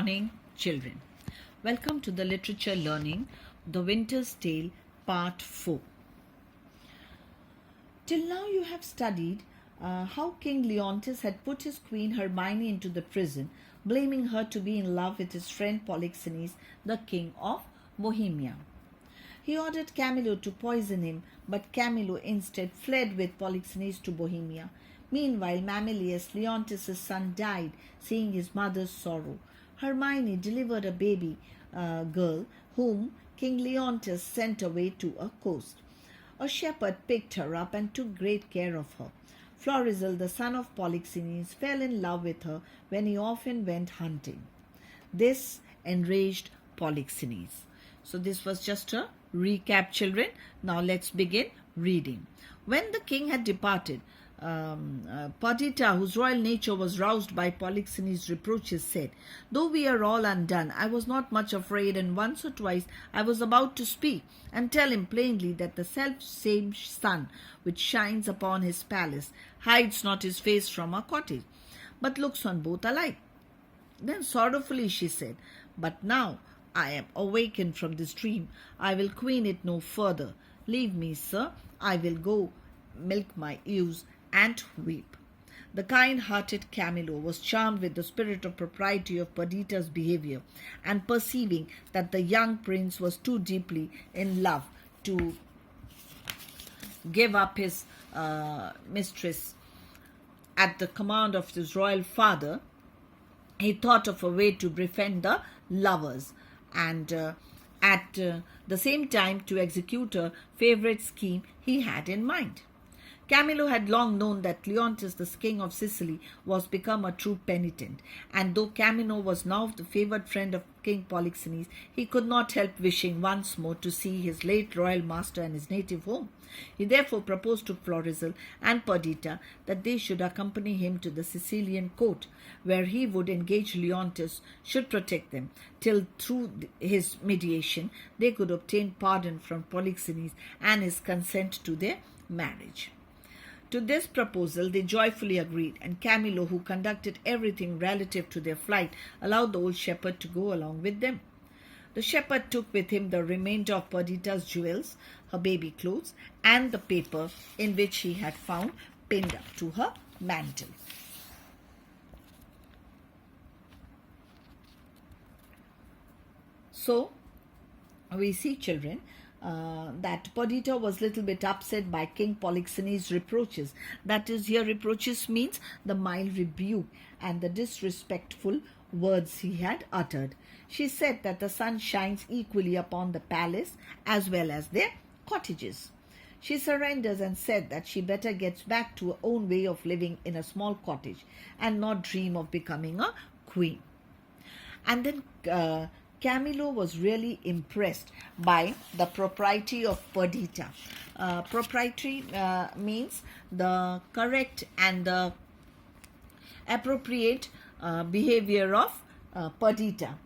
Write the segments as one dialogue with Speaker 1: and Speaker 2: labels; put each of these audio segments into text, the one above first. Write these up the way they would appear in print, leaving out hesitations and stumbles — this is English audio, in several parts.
Speaker 1: morning, children. Welcome to the Literature Learning, The Winter's Tale, Part 4. Till now you have studied how King Leontes had put his queen Hermione into the prison, blaming her to be in love with his friend Polixenes, the king of Bohemia. He ordered Camillo to poison him, but Camillo instead fled with Polixenes to Bohemia. Meanwhile, Mamilius, Leontes' son, died, seeing his mother's sorrow. Hermione delivered a baby girl, whom King Leontes sent away to a coast. A shepherd picked her up and took great care of her. Florizel, the son of Polixenes, fell in love with her when he often went hunting. This enraged Polixenes. So this was just a recap, children. Now let's begin reading. When the king had departed, Perdita, whose royal nature was roused by Polixenes' reproaches, said, "Though we are all undone, I was not much afraid, and once or twice I was about to speak and tell him plainly that the self-same sun which shines upon his palace hides not his face from our cottage, but looks on both alike." Then sorrowfully she said, "But now I am awakened from this dream. I will queen it no further. Leave me, sir. I will go milk my ewes and weep." The kind-hearted Camillo was charmed with the spirit of propriety of Perdita's behavior, and perceiving that the young prince was too deeply in love to give up his mistress at the command of his royal father, he thought of a way to befriend the lovers and at the same time to execute a favorite scheme he had in mind. Camillo had long known that Leontes, the king of Sicily, was become a true penitent, and though Camillo was now the favoured friend of King Polixenes, he could not help wishing once more to see his late royal master and his native home. He therefore proposed to Florizel and Perdita that they should accompany him to the Sicilian court, where he would engage Leontes should protect them, till through his mediation they could obtain pardon from Polixenes and his consent to their marriage. To this proposal they joyfully agreed, and Camillo, who conducted everything relative to their flight, allowed the old shepherd to go along with them. The shepherd took with him the remainder of Perdita's jewels, her baby clothes, and the paper in which he had found pinned up to her mantle. So, we see, children, that Perdita was a little bit upset by King Polixenes' reproaches. That is, here reproaches means the mild rebuke and the disrespectful words he had uttered. She said that the sun shines equally upon the palace as well as their cottages. She surrenders and said that she better gets back to her own way of living in a small cottage and not dream of becoming a queen. And then Camillo was really impressed by the propriety of Perdita. Propriety means the correct and the appropriate behavior of Perdita.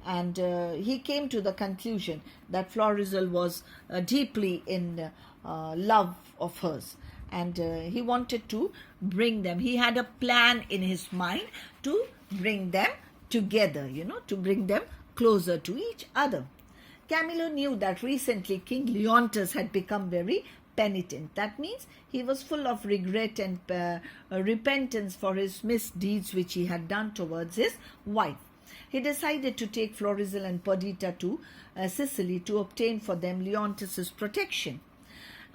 Speaker 1: And he came to the conclusion that Florizel was deeply in love of hers. And he wanted to bring them. He had a plan in his mind to bring them together, to bring them closer to each other. Camillo knew that recently King Leontes had become very penitent. That means he was full of regret and repentance for his misdeeds which he had done towards his wife. He decided to take Florizel and Perdita to Sicily to obtain for them Leontes' protection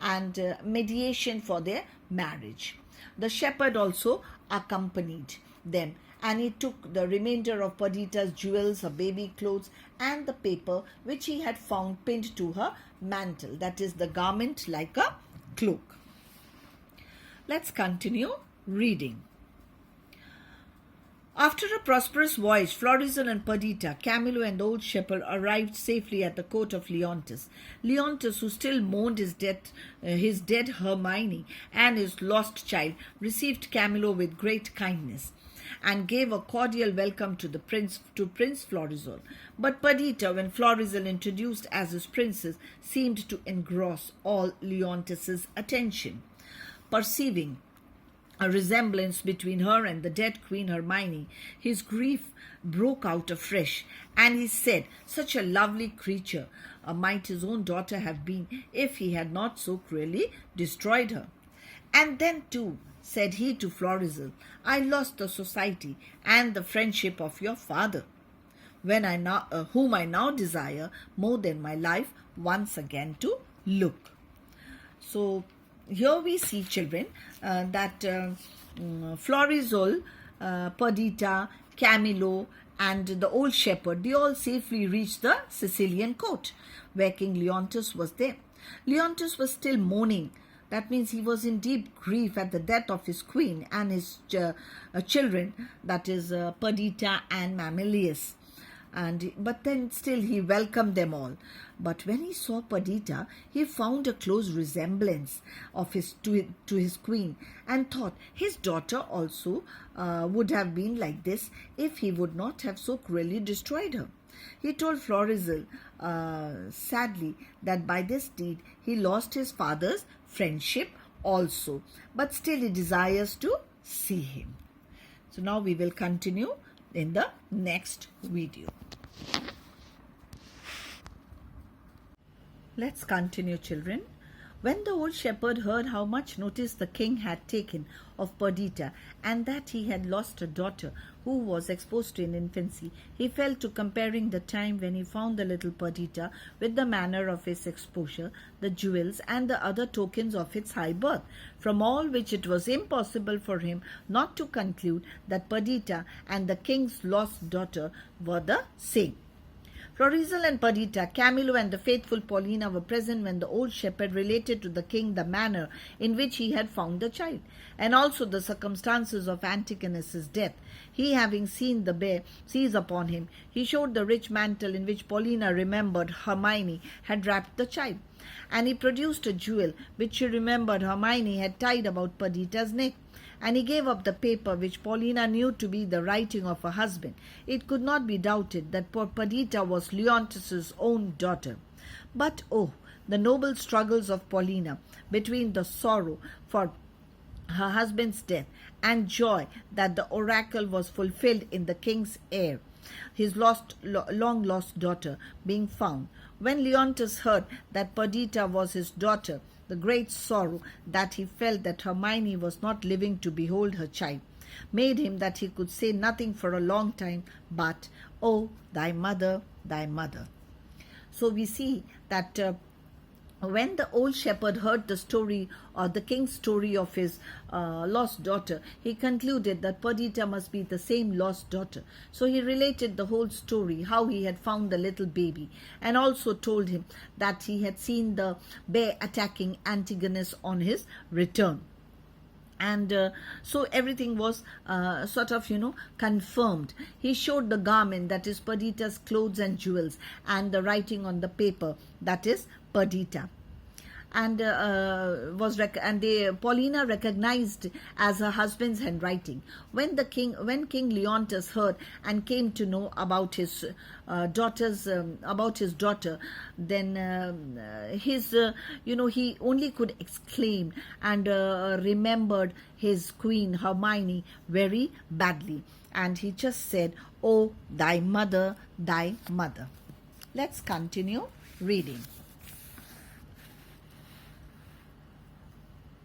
Speaker 1: and mediation for their marriage. The shepherd also accompanied them, and he took the remainder of Perdita's jewels, her baby clothes, and the paper which he had found pinned to her mantle, that is, the garment like a cloak. Let's continue reading. After a prosperous voyage, Florizel and Perdita, Camillo and the old shepherd arrived safely at the court of Leontes. Leontes, who still mourned his dead Hermione and his lost child, received Camillo with great kindness and gave a cordial welcome to Prince Florizel. But Perdita, when Florizel introduced as his princess, seemed to engross all Leontes' attention. Perceiving a resemblance between her and the dead Queen Hermione, his grief broke out afresh, and he said, "Such a lovely creature might his own daughter have been if he had not so cruelly destroyed her. And then, too," said he to Florizel, "I lost the society and the friendship of your father, whom I now desire more than my life once again to look." So here we see, children, that Florizel, Perdita, Camillo, and the old shepherd, they all safely reached the Sicilian court, where King Leontes was there. Leontes was still mourning. That means he was in deep grief at the death of his queen and his children, that is Perdita and Mamilius. But then still he welcomed them all. But when he saw Perdita, he found a close resemblance of to his queen, and thought his daughter also would have been like this if he would not have so cruelly destroyed her. He told Florizel sadly that by this deed he lost his father's friendship also, but still he desires to see him. So now we will continue in the next video. Let's continue, children. When the old shepherd heard how much notice the king had taken of Perdita, and that he had lost a daughter who was exposed to in infancy, he fell to comparing the time when he found the little Perdita with the manner of his exposure, the jewels, and the other tokens of its high birth, from all which it was impossible for him not to conclude that Perdita and the king's lost daughter were the same. Florizel and Perdita, Camillo and the faithful Paulina were present when the old shepherd related to the king the manner in which he had found the child, and also the circumstances of Antigonus's death. He, having seen the bear seize upon him, he showed the rich mantle in which Paulina remembered Hermione had wrapped the child, and he produced a jewel which she remembered Hermione had tied about Perdita's neck. And he gave up the paper which Paulina knew to be the writing of her husband. It could not be doubted that Perdita was Leontes' own daughter. But oh, the noble struggles of Paulina between the sorrow for her husband's death and joy that the oracle was fulfilled in the king's heir, his long lost daughter being found. When Leontes heard that Perdita was his daughter, the great sorrow that he felt that Hermione was not living to behold her child made him that he could say nothing for a long time but, "Oh, thy mother, thy mother." So we see that when the old shepherd heard the story, or the king's story of his lost daughter, he concluded that Perdita must be the same lost daughter. So he related the whole story, how he had found the little baby, and also told him that he had seen the bear attacking Antigonus on his return. And so everything was confirmed. He showed the garment, that is Perdita's clothes and jewels, and the writing on the paper, that is Perdita. And Paulina recognized as her husband's handwriting. When King Leontes heard and came to know about his daughter, then he only could exclaim and remembered his queen Hermione very badly, and he just said, "Oh, thy mother, thy mother." Let's continue reading.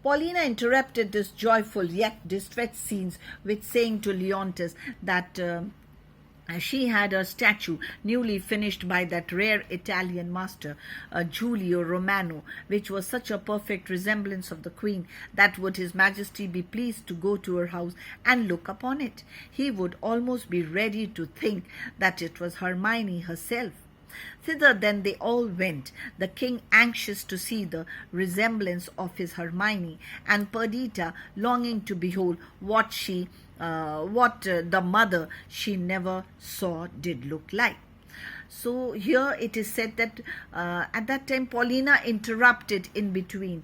Speaker 1: Paulina interrupted this joyful yet distressed scenes with saying to Leontes that she had a statue newly finished by that rare Italian master, Giulio Romano, which was such a perfect resemblance of the queen that would his majesty be pleased to go to her house and look upon it, he would almost be ready to think that it was Hermione herself. Thither then they all went, the king anxious to see the resemblance of his Hermione, and Perdita longing to behold what the mother she never saw did look like. So here it is said that at that time Paulina interrupted in between,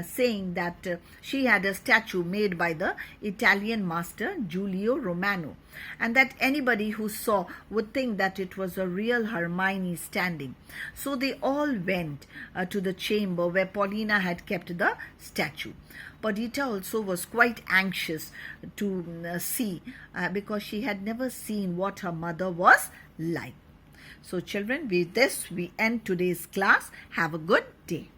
Speaker 1: saying that she had a statue made by the Italian master Giulio Romano, and that anybody who saw would think that it was a real Hermione standing. So they all went to the chamber where Paulina had kept the statue. Perdita also was quite anxious to see, because she had never seen what her mother was like. So children, with this we end today's class. Have a good day.